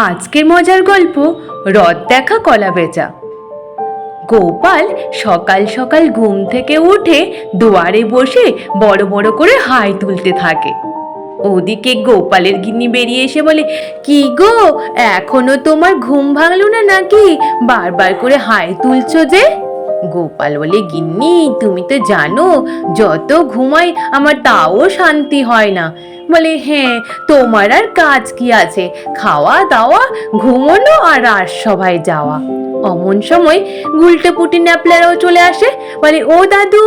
আজকের মজার গল্প রথ দেখা কলা বেচা। গোপাল সকাল সকাল ঘুম থেকে উঠে দুয়ারে বসে বড় বড় করে হাই তুলতে থাকে। ওদিকে গোপালের গিন্নি বেরিয়ে এসে বলে, কি গো, এখনো তোমার ঘুম ভাঙলো না নাকি? বারবার করে হাই তুলছো যে? গোপাল বলে, গিন্নি তুমি তো জানো যত ঘুমাই আমার তাও শান্তি হয় না। বলে, হ্যাঁ, তোমার আর কাজ কি আছে? খাওয়া দাওয়া, ঘুমোনো আর রাজসভায় যাওয়া। অমন সময় গুলটে পুটি ন্যাপলারাও চলে আসে। বলে, ও দাদু,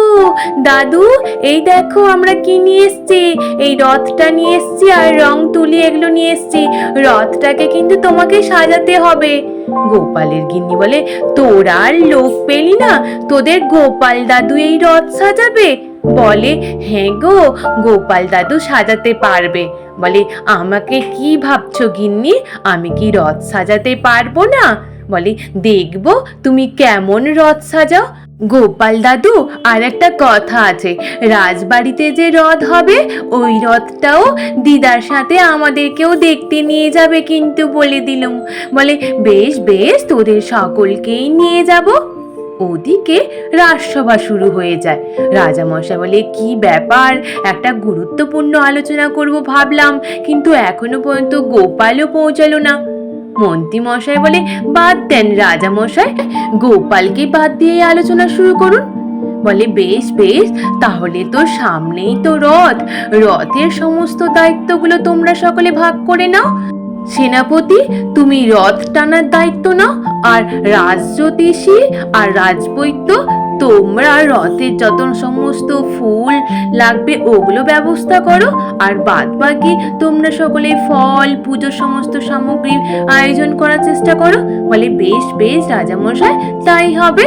দাদু, এই দেখো আমরা কি নিয়ে এসছি। এই রথটা নিয়ে এসছি আর রং তুলি এগুলো নিয়ে এসছি। রথটাকে কিন্তু তোমাকে সাজাতে হবে। গোপালের গিন্নি বলে, তোরা আর লোক পেলি না, তোদের গোপাল দাদু এই রথ সাজাবে? বলে, হ্যাঁ গো, গোপাল দাদু সাজাতে পারবে। বলে, আমাকে কি ভাবছো গিন্নি, আমি কি রথ সাজাতে পারবো না? বলে, দেখবো তুমি কেমন রথ সাজাও। গোপাল দাদু, আর একটা কথা আছে, রাজবাড়িতে যে রথ হবে ওই রথটাও দিদার সাথে আমাদেরকেও দেখতে নিয়ে যাবে কিন্তু, বলে দিলুম। বলে, বেশ বেশ, তোদের সকলকেই নিয়ে যাব। ওদিকে রাজসভা শুরু হয়ে যায়। রাজামশাই বলে, কি ব্যাপার, একটা গুরুত্বপূর্ণ আলোচনা করব ভাবলাম, কিন্তু এখনো পর্যন্ত গোপালও পৌঁছালো না। মন্ত্রী মশাই বলে, বাদ দেন রাজামশাই, গোপালকে বাদ দিয়ে আলোচনা শুরু করুন। বলে, বেশ বেশ, তাহলে তো সামনেই তো রথ, রথের সমস্ত দায়িত্বগুলো তোমরা সকলে ভাগ করে নাও। সেনাপতি, তুমি রথ টানার দায়িত্ব নাও, আর রাজজ্যোতিষী আর রাজবৈদ্য তোমরা রথের যত সমস্ত ফুল লাগবে ওগুলো ব্যবস্থা করো, আর বাদ বাকি তোমরা সকলে ফল পুজোর সমস্ত সামগ্রীর আয়োজন করার চেষ্টা করো। বলে, বেশ বেশ রাজামশাই, তাই হবে।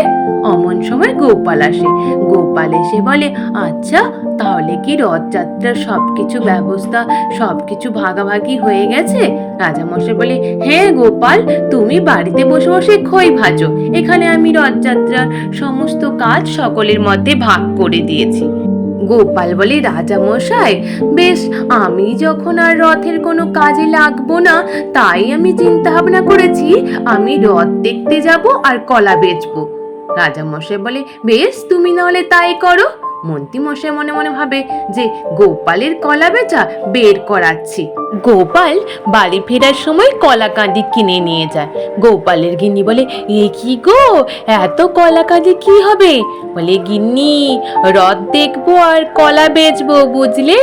অমন সময় গোপাল আসে। গোপাল এসে বলে, আচ্ছা, তাহলে কি রথযাত্রার সবকিছু ব্যবস্থা সবকিছু ভাগাভাগি হয়ে গেছে? রাজামশাই বলে, হ্যাঁ গোপাল, তুমি বাড়িতে বসে বসে খই ভাজো, এখানে আমি রথযাত্রার সমস্ত কাজ সকলের মধ্যে ভাগ করে দিয়েছি। গোপাল বলে, রাজামশাই, বেশ, আমি যখন আর রথের কোনো কাজে লাগবো না, তাই আমি চিন্তা ভাবনা করেছি আমি রথ দেখতে যাব আর কলা বেচবো। রাজামশাই বলে, বেশ, তুমি নাহলে তাই করো। মন্ত্রী মশাই মনে মনে ভাবে যে গোপালের কলা বেচা বের করাচ্ছি। গোপাল বাড়ি ফেরার সময় কলা কাঁদি কিনে নিয়ে যায়। গোপালের গিন্নি বলে, এ কি গো, এত কলা কাঁদি কি হবে? বলে, গিন্নি, রথ দেখবো আর কলা বেচবো, বুঝলে?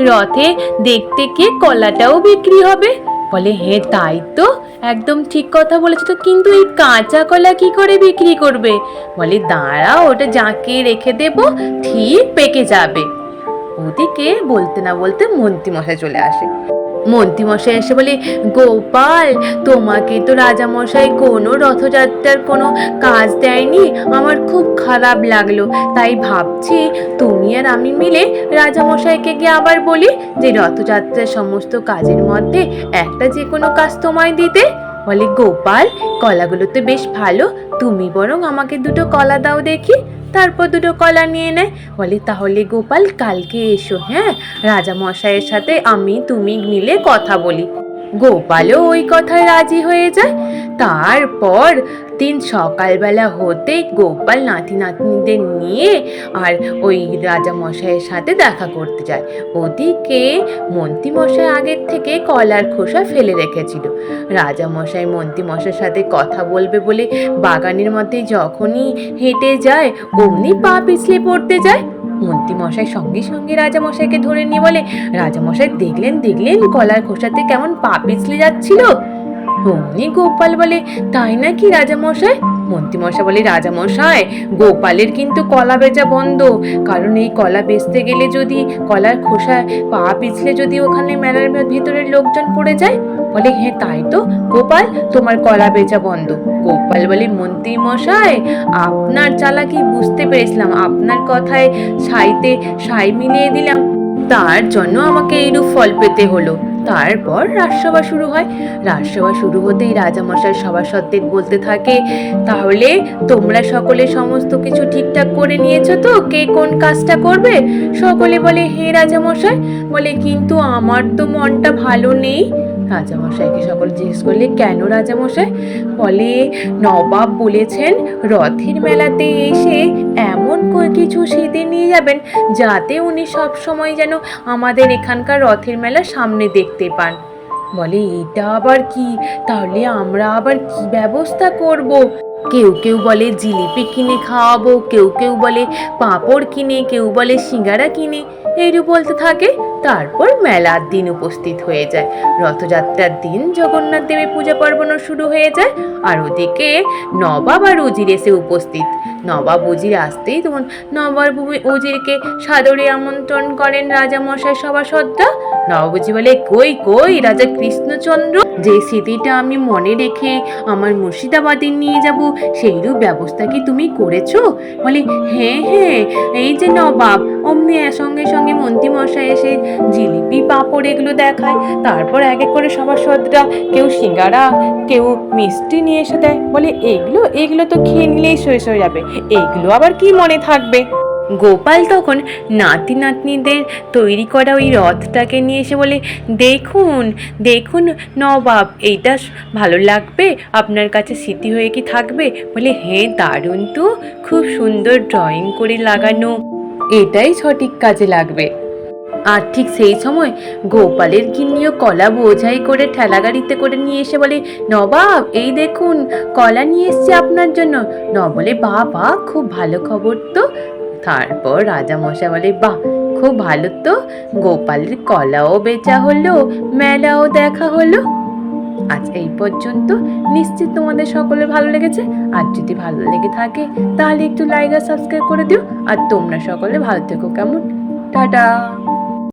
রথে দেখতে গিয়ে কলাটাও বিক্রি হবে। বলে, হ্যাঁ তাই তো, একদম ঠিক কথা বলেছো তো, কিন্তু এই কাঁচা কলা কি করে বিক্রি করবে? বলে, দাঁড়াও, ওটা জাঁকে রেখে দেবো, ঠিক পেকে যাবে। ওদিকে বলতে না বলতে মন্ত্রী মশাই চলে আসে। মন্ত্রী মশাই এসে বলে, গোপাল, তোমাকে তো রাজামশাই কোনো রথযাত্রার কোনো কাজ দেয়নি, আমার খুব খারাপ লাগলো, তাই ভাবছি তুমি আর আমি মিলে রাজামশাইকে গিয়ে আবার বলি যে রথযাত্রার সমস্ত কাজের মধ্যে একটা যে কোনো কাজ তোমায় দিতে। বলে, গোপাল, কলাগুলো তো বেশ ভালো, তুমি বরং আমাকে দুটো কলা দাও দেখি। তারপর দুটো কলা নিয়ে নেয়। বলে, তাহলে গোপাল কালকে এসো, হ্যাঁ, রাজামশাইয়ের সাথে আমি তুমি মিলে কথা বলি। গোপালও ওই কথায় রাজি হয়ে যায়। তারপর দিন সকালবেলা হতেই গোপাল নাতি নাতনিদের নিয়ে আর ওই রাজামশাইয়ের সাথে দেখা করতে যায়। ওদিকে মন্ত্রীমশাই আগের থেকে কলার খোসা ফেলে রেখেছিল। রাজামশাই মন্ত্রীমশাইয়ের সাথে কথা বলবে বলে বাগানের মধ্যে যখনই হেঁটে যায় অমনি পা পিছলে পড়তে যায়। মন্ত্রীমশাই সঙ্গে সঙ্গে রাজামশাইকে ধরে নিয়ে বলে, রাজামশাই দেখলেন দেখলেন কলার খোসাতে কেমন পা পিছলে যাচ্ছিল? অমনি গোপাল বলে, তাই নাকি রাজামশাই? মন্ত্রীমশাই বলে, রাজামশাই, গোপালের কিন্তু কলা বেচা বন্ধ, কারণ এই কলা বেচতে গেলে যদি কলার খোসায় পা পিছলে যদি ওখানে মেলার ভিতরের লোকজন পড়ে যায়। বলে, হ্যাঁ তাই তো গোপাল, তোমার কলা বেচা বন্ধ। গোপাল বলে, মন্ত্রী মশাই, আপনার চালাকি বুঝতে পেরেছিলাম, আপনার কথায় সাইতে সাই মিলিয়ে দিলাম, তার জন্য আমাকে এইরূপ ফল পেতে হলো। তারপর রাজসভা শুরু হয়। রাজসভা শুরু হতেই রাজামশাই সভাসদদের বলতে থাকে, তাহলে তোমরা সকলে সমস্ত কিছু ঠিকঠাক করে নিয়েছো তো, কে কোন কাজটা করবে? সকলে বলে, হে রাজামশাই। বলে, কিন্তু আমার তো মনটা ভালো নেই। রাজামশাইকে সকল জিজ্ঞেস করলে, কেন রাজামশাই? বলে, নবাব বলেছেন রথের মেলাতে এসে এমন কিছু শীতে নিয়ে যাবেন যাতে উনি সব সময় যেন আমাদের এখানকার রথের মেলা সামনে দেখতে পান। বলে, এটা আবার কি? তাহলে আমরা আবার কি ব্যবস্থা করব? কেউ কেউ বলে জিলিপি কিনে খাওয়াবো, কেউ কেউ বলে পাঁপড় কিনে, কেউ বলে সিঙ্গারা কিনে, এইরূপ বলতে থাকে। তারপর মেলার দিন উপস্থিত হয়ে যায়। রথযাত্রার দিন জগন্নাথ দেবের পূজা পার্বণও শুরু হয়ে যায়। আর ওদিকে নবাব আর উজির এসে উপস্থিত। নবাব উজির আসতেই তখন নবাব উজিরকে সাদরে আমন্ত্রণ করেন রাজামশাই সভাসদরা। নবাব উজির বলে, কই কই রাজা কৃষ্ণচন্দ্র, যে স্মৃতিটা আমি মনে রেখে আমার মুর্শিদাবাদে নিয়ে যাব সেইরূপ ব্যবস্থা কি তুমি করেছো? বলে, হ্যাঁ হ্যাঁ, এই যে নবাব। অমনি সঙ্গে সঙ্গে মন্ত্রীমশাই এসে জিলিপি পাঁপড় এগুলো দেখায়। তারপর এক এক করে সভাসদরা কেউ সিঙ্গারা, কেউ মিষ্টি নিয়ে এসে দেয়। বলে, এগুলো এগুলো তো খেয়ে নিলেই শেষ হয়ে যাবে, এগুলো আবার কি মনে থাকবে? গোপাল তখন নাতি নাতনিদের তৈরি করা ওই রথটাকে নিয়ে এসে বলে, দেখুন দেখুন নবাব, এইটা ভালো লাগবে? আপনার কাছে স্মৃতি হয়ে কি থাকবে? বলে, হ্যাঁ দারুণ তো, খুব সুন্দর ড্রয়িং করে লাগানো, এটাই সঠিক কাজে লাগবে। আর ঠিক সেই সময় গোপালের গিন্নিও কলা বোঝাই করে ঠেলা গাড়িতে করে নিয়ে এসে বলে, নবাব এই দেখুন কলা নিয়ে এসছে আপনার জন্য। নবাব বলে, বাহ বাহ, খুব ভালো খবর তো। তারপর রাজামশাই বলে, বাহ খুব ভালো তো, গোপালের কলাও বেচা হলো, মেলাও দেখা হলো। আজ এই পর্যন্ত। নিশ্চিত তোমাদের সকলের ভালো লেগেছে। আর যদি ভালো লেগে থাকে তাহলে একটু লাইক আর সাবস্ক্রাইব করে দিও। আর তোমরা সকলে ভালো থেকো, কেমন? টাটা।